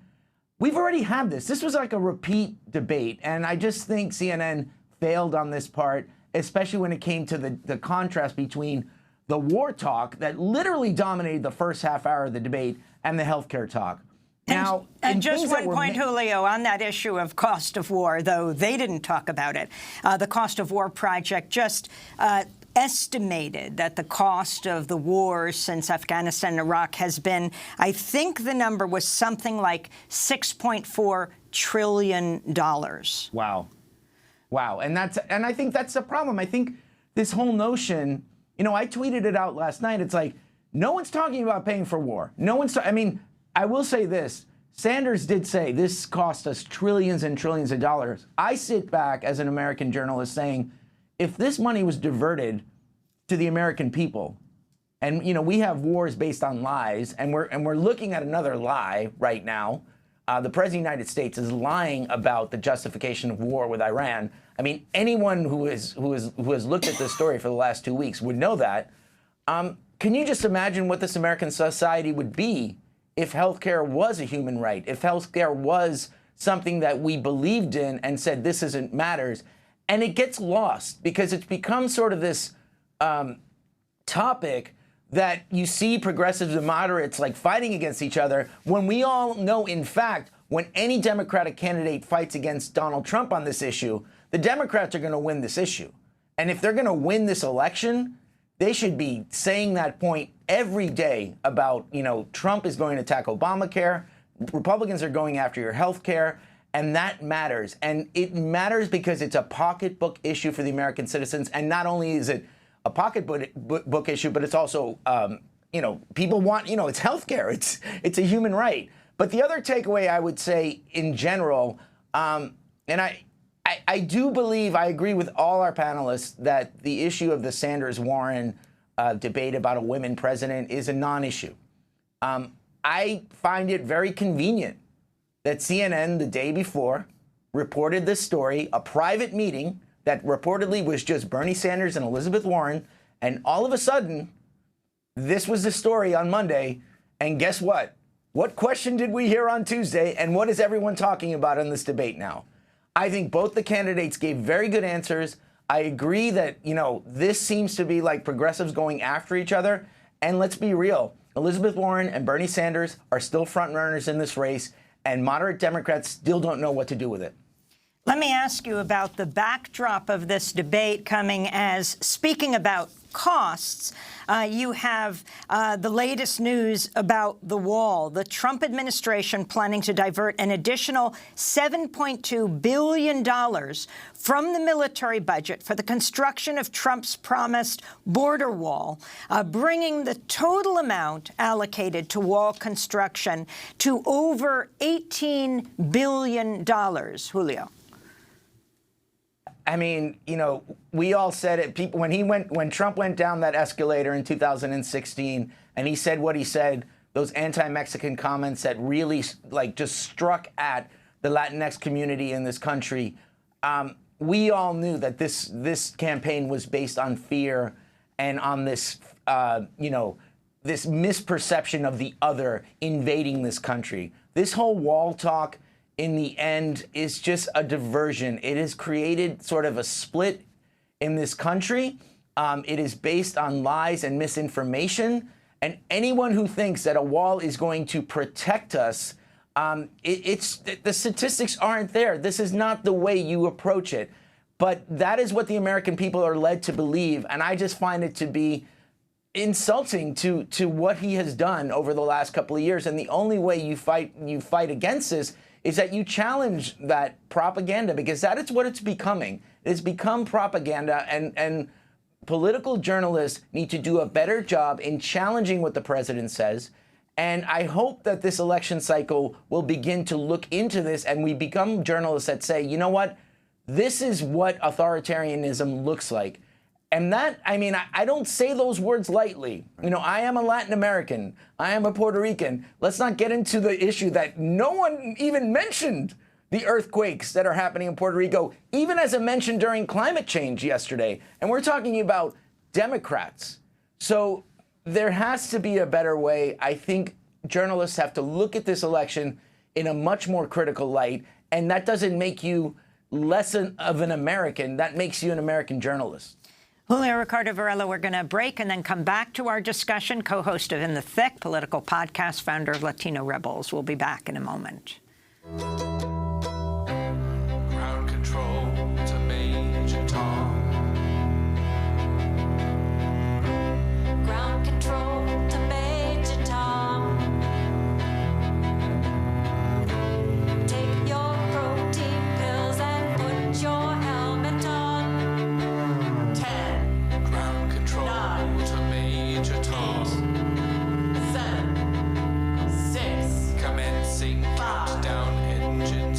we've already had this. This was like a repeat debate. And I just think CNN failed on this part, especially when it came to the contrast between the war talk that literally dominated the first half hour of the debate and the healthcare talk. Now, and just one point, Julio, on that issue of cost of war, though they didn't talk about it. The Cost of War Project just estimated that the cost of the wars since Afghanistan and Iraq has been, I think the number was something like $6.4 trillion. Wow. And I think that's the problem. I think this whole notion, I tweeted it out last night. It's like, no one's talking about paying for war. I will say this. Sanders did say this cost us trillions and trillions of dollars. I sit back as an American journalist saying, if this money was diverted to the American people, and, we have wars based on lies, and we're looking at another lie right now. The President of the United States is lying about the justification of war with Iran. I mean, anyone who has looked at this story for the last 2 weeks would know that. Can you just imagine what this American society would be if healthcare was a human right, if healthcare was something that we believed in and said this isn't matters? And it gets lost because it's become sort of this topic that you see progressives and moderates like fighting against each other when we all know, in fact, when any Democratic candidate fights against Donald Trump on this issue, the Democrats are going to win this issue. And if they're going to win this election, they should be saying that point every day about, Trump is going to attack Obamacare, Republicans are going after your health care, and that matters. And it matters because it's a pocketbook issue for the American citizens. And not only is it a pocketbook issue, but it's also, people want, it's health care. It's a human right. But the other takeaway I would say in general, and I do believe, I agree with all our panelists that the issue of the Sanders-Warren debate about a women president is a non-issue. I find it very convenient that CNN the day before reported this story, a private meeting that reportedly was just Bernie Sanders and Elizabeth Warren, and all of a sudden, this was the story on Monday, and guess what? What question did we hear on Tuesday, and what is everyone talking about in this debate now? I think both the candidates gave very good answers. I agree that, this seems to be like progressives going after each other. And let's be real, Elizabeth Warren and Bernie Sanders are still front runners in this race, and moderate Democrats still don't know what to do with it. Let me ask you about the backdrop of this debate coming as, speaking about costs, you have the latest news about the wall. The Trump administration planning to divert an additional $7.2 billion from the military budget for the construction of Trump's promised border wall, bringing the total amount allocated to wall construction to over $18 billion. Julio. I mean, we all said it. When Trump went down that escalator in 2016 and he said what he said, those anti-Mexican comments that really just struck at the Latinx community in this country, we all knew that this campaign was based on fear and on this, this misperception of the other invading this country. This whole wall talk, in the end, is just a diversion. It has created sort of a split in this country. It is based on lies and misinformation. And anyone who thinks that a wall is going to protect us, the statistics aren't there. This is not the way you approach it. But that is what the American people are led to believe. And I just find it to be insulting to what he has done over the last couple of years. And the only way you fight against this is that you challenge that propaganda, because that is what it's becoming. It's become propaganda, and political journalists need to do a better job in challenging what the president says. And I hope that this election cycle will begin to look into this, and we become journalists that say, you know what, this is what authoritarianism looks like. And that, I don't say those words lightly. I am a Latin American. I am a Puerto Rican. Let's not get into the issue that no one even mentioned the earthquakes that are happening in Puerto Rico, even as a mention during climate change yesterday. And we're talking about Democrats. So there has to be a better way. I think journalists have to look at this election in a much more critical light. And that doesn't make you less of an American. That makes you an American journalist. Julio Ricardo Varela, we're going to break and then come back to our discussion. Co-host of In the Thick, political podcast, founder of Latino Rebels. We'll be back in a moment. Ground control to Major Tom. Ground control to Major Tom. Take your protein pills and put your helmet on. 10. Ground control 9, to Major Tom. 8, 7, 6. Commencing countdown, engines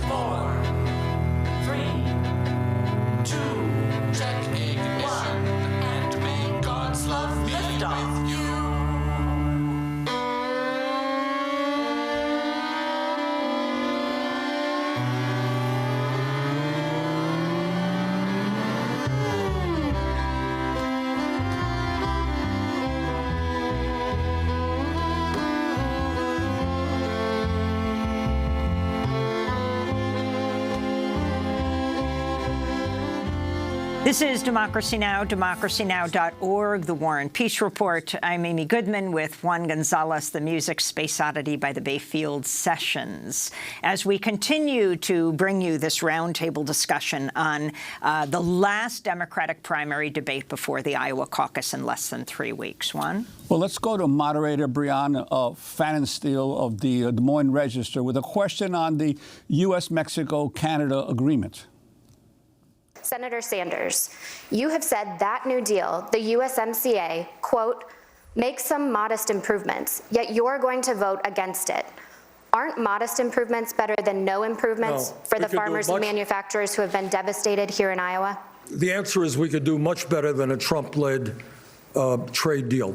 This is Democracy Now!, DemocracyNow.org, The War and Peace Report. I'm Amy Goodman with Juan Gonzalez, the music Space Oddity by the Bayfield Sessions. As we continue to bring you this roundtable discussion on the last Democratic primary debate before the Iowa caucus in less than 3 weeks. Juan? Well, let's go to moderator Brianna Fannenstiel of the Des Moines Register with a question on the U.S.-Mexico-Canada agreement. Senator Sanders, you have said that New Deal, the USMCA, quote, makes some modest improvements, yet you're going to vote against it. Aren't modest improvements better than no improvements for the farmers and manufacturers who have been devastated here in Iowa? The answer is we could do much better than a Trump-led trade deal.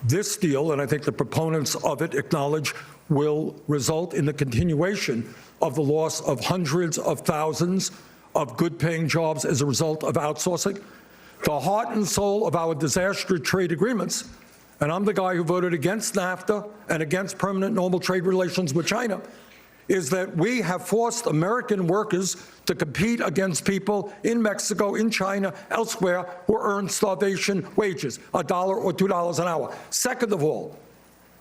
This deal, and I think the proponents of it acknowledge, will result in the continuation of the loss of hundreds of thousands of good-paying jobs as a result of outsourcing. The heart and soul of our disastrous trade agreements, and I'm the guy who voted against NAFTA and against permanent normal trade relations with China, is that we have forced American workers to compete against people in Mexico, in China, elsewhere, who earn starvation wages, $1 or $2 an hour. Second of all,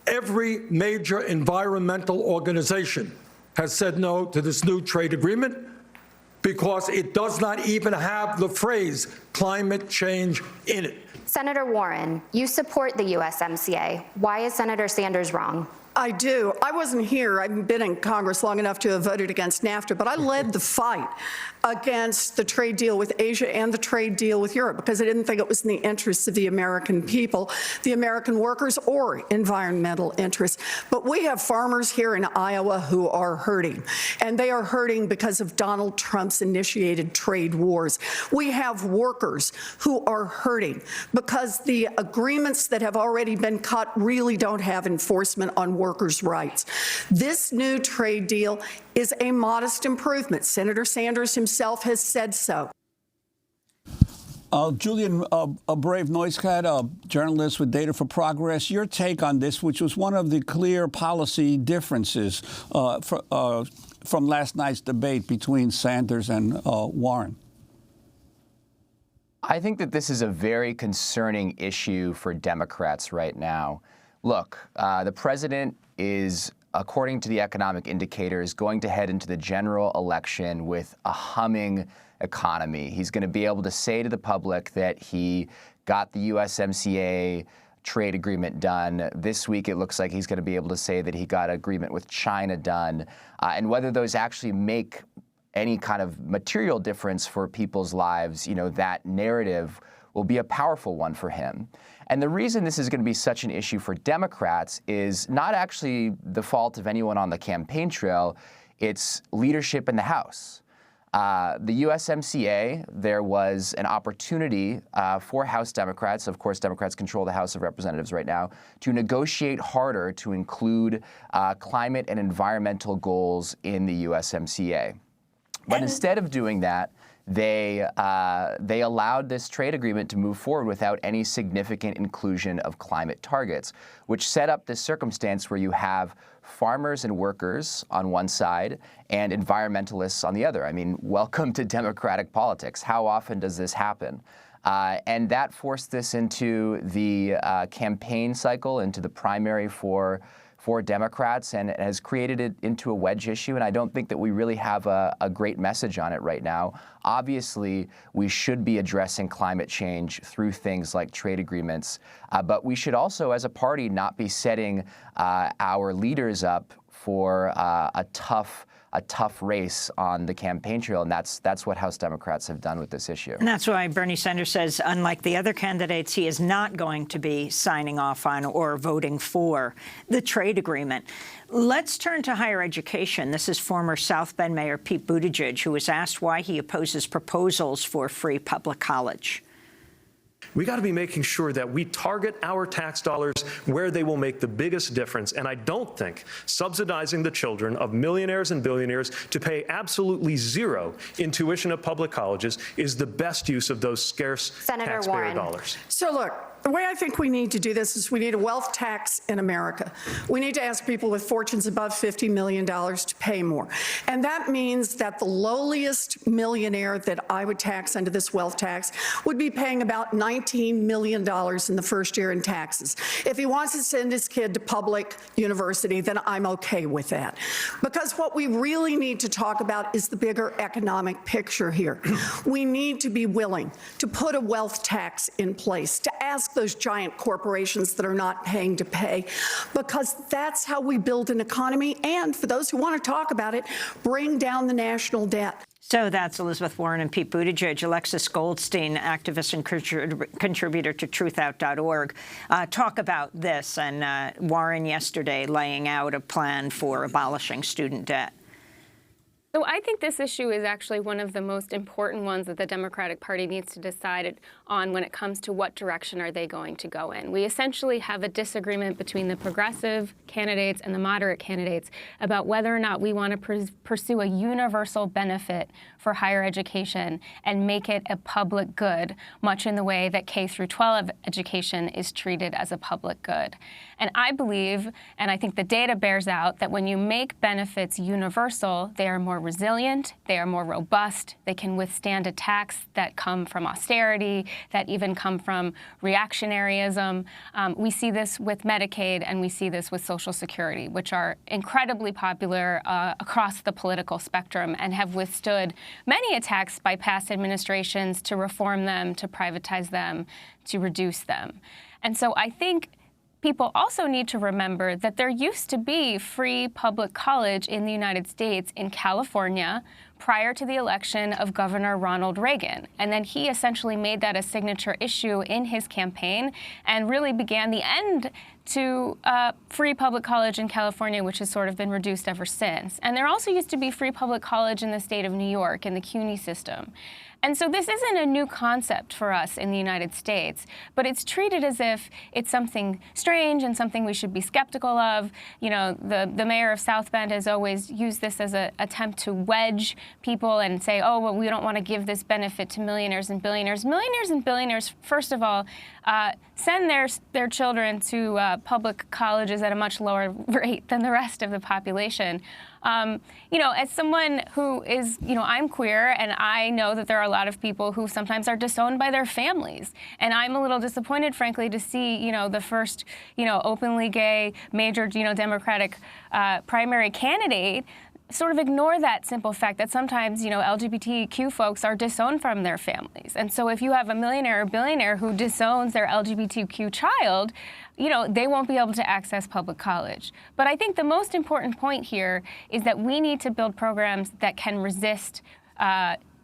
every major environmental organization has said no to this new trade agreement, because it does not even have the phrase climate change in it. Senator Warren, you support the USMCA. Why is Senator Sanders wrong? I do. I wasn't here. I haven't been in Congress long enough to have voted against NAFTA, but I led the fight against the trade deal with Asia and the trade deal with Europe because I didn't think it was in the interests of the American people, the American workers, or environmental interests. But we have farmers here in Iowa who are hurting, and they are hurting because of Donald Trump's initiated trade wars. We have workers who are hurting because the agreements that have already been cut really don't have enforcement on workers' rights. This new trade deal is a modest improvement. Senator Sanders himself has said so. Julian, a brave Noiscat, a journalist with Data for Progress, your take on this, which was one of the clear policy differences from last night's debate between Sanders and Warren. I think that this is a very concerning issue for Democrats right now. Look, the president is, according to the economic indicators, going to head into the general election with a humming economy. He's going to be able to say to the public that he got the USMCA trade agreement done. This week, it looks like he's going to be able to say that he got agreement with China done. And whether those actually make any kind of material difference for people's lives, you know, that narrative will be a powerful one for him. And the reason this is going to be such an issue for Democrats is not actually the fault of anyone on the campaign trail. It's leadership in the House. The USMCA, there was an opportunity for House Democrats, of course Democrats control the House of Representatives right now, to negotiate harder to include climate and environmental goals in the USMCA. But instead of doing that, they allowed this trade agreement to move forward without any significant inclusion of climate targets, which set up this circumstance where you have farmers and workers on one side and environmentalists on the other. I mean, welcome to democratic politics. How often does this happen? And that forced this into the campaign cycle, into the primary for Democrats, and it has created it into a wedge issue, and I don't think that we really have a great message on it right now. Obviously, we should be addressing climate change through things like trade agreements, but we should also, as a party, not be setting our leaders up for a tough race on the campaign trail, and that's what House Democrats have done with this issue. And that's why Bernie Sanders says, unlike the other candidates, he is not going to be signing off on or voting for the trade agreement. Let's turn to higher education. This is former South Bend Mayor Pete Buttigieg, who was asked why he opposes proposals for free public college. We got to be making sure that we target our tax dollars where they will make the biggest difference. And I don't think subsidizing the children of millionaires and billionaires to pay absolutely zero in tuition at public colleges is the best use of those scarce taxpayer dollars. So look, The way I think we need to do this is we need a wealth tax in America. We need to ask people with fortunes above $50 million to pay more. And that means that the lowliest millionaire that I would tax under this wealth tax would be paying about $19 million in the first year in taxes. If he wants to send his kid to public university, then I'm okay with that. Because what we really need to talk about is the bigger economic picture here. We need to be willing to put a wealth tax in place, to ask those giant corporations that are not paying to pay, because that's how we build an economy and, for those who want to talk about it, bring down the national debt. So that's Elizabeth Warren and Pete Buttigieg. Alexis Goldstein, activist and contributor to truthout.org, talk about this, and Warren yesterday laying out a plan for abolishing student debt. So I think this issue is actually one of the most important ones that the Democratic Party needs to decide on when it comes to what direction are they going to go in. We essentially have a disagreement between the progressive candidates and the moderate candidates about whether or not we want to pursue a universal benefit for higher education and make it a public good, much in the way that K through 12 education is treated as a public good. And I believe, and I think the data bears out, that when you make benefits universal, they are more resilient, they are more robust, they can withstand attacks that come from austerity, that even come from reactionaryism. We see this with Medicaid and we see this with Social Security, which are incredibly popular across the political spectrum and have withstood many attacks by past administrations to reform them, to privatize them, to reduce them. And so I think people also need to remember that there used to be free public college in the United States in California prior to the election of Governor Ronald Reagan. And then he essentially made that a signature issue in his campaign and really began the end to free public college in California, which has sort of been reduced ever since. And there also used to be free public college in the state of New York in the CUNY system. And so this isn't a new concept for us in the United States, but it's treated as if it's something strange and something we should be skeptical of. You know, the mayor of South Bend has always used this as an attempt to wedge people and say, oh, well, we don't want to give this benefit to millionaires and billionaires. Millionaires and billionaires, first of all, send their children to public colleges at a much lower rate than the rest of the population. You know, as someone who is, you know, I'm queer, and I know that there are a lot of people who sometimes are disowned by their families. And I'm a little disappointed, frankly, to see, you know, the first, you know, openly gay, major, you know, Democratic primary candidate sort of ignore that simple fact that sometimes, you know, LGBTQ folks are disowned from their families. And so if you have a millionaire or billionaire who disowns their LGBTQ child, you know, they won't be able to access public college. But I think the most important point here is that we need to build programs that can resist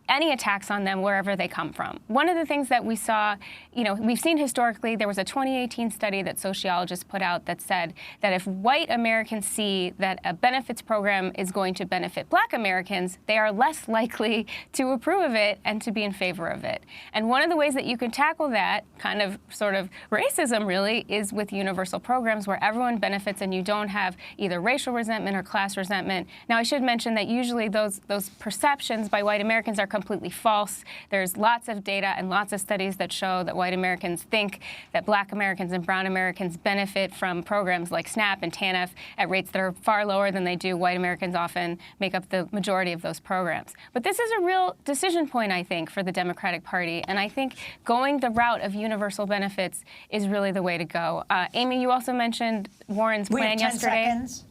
any attacks on them wherever they come from. One of the things that we saw, you know, we've seen historically, there was a 2018 study that sociologists put out that said that if white Americans see that a benefits program is going to benefit black Americans, they are less likely to approve of it and to be in favor of it. And one of the ways that you can tackle that kind of sort of racism really is with universal programs where everyone benefits and you don't have either racial resentment or class resentment. Now, I should mention that usually those perceptions by white Americans are completely false. There's lots of data and lots of studies that show that white Americans think that black Americans and brown Americans benefit from programs like SNAP and TANF at rates that are far lower than they do. White Americans often make up the majority of those programs. But this is a real decision point, I think, for the Democratic Party. And I think going the route of universal benefits is really the way to go. Amy, you also mentioned Warren's plan yesterday. 10 seconds.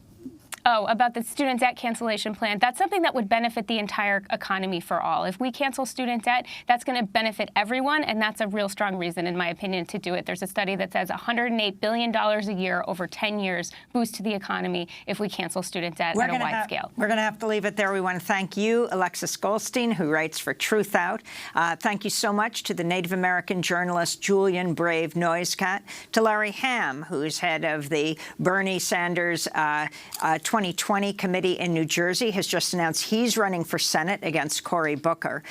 Oh, about the student debt cancellation plan. That's something that would benefit the entire economy for all. If we cancel student debt, that's going to benefit everyone, and that's a real strong reason, in my opinion, to do it. There's a study that says $108 billion a year over 10 years boost to the economy if we cancel student debt at a wide scale. We're going to have to leave it there. We want to thank you, Alexis Goldstein, who writes for Truth Out. Thank you so much to the Native American journalist Julian Brave Noisecat, to Larry Hamm, who's head of the Bernie Sanders 2020 committee in New Jersey, has just announced he's running for Senate against Cory Booker.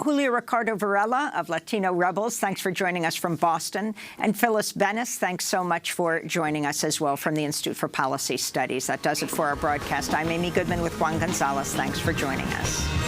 Julio Ricardo Varela of Latino Rebels, thanks for joining us from Boston. And Phyllis Bennis, thanks so much for joining us as well from the Institute for Policy Studies. That does it for our broadcast. I'm Amy Goodman with Juan Gonzalez. Thanks for joining us.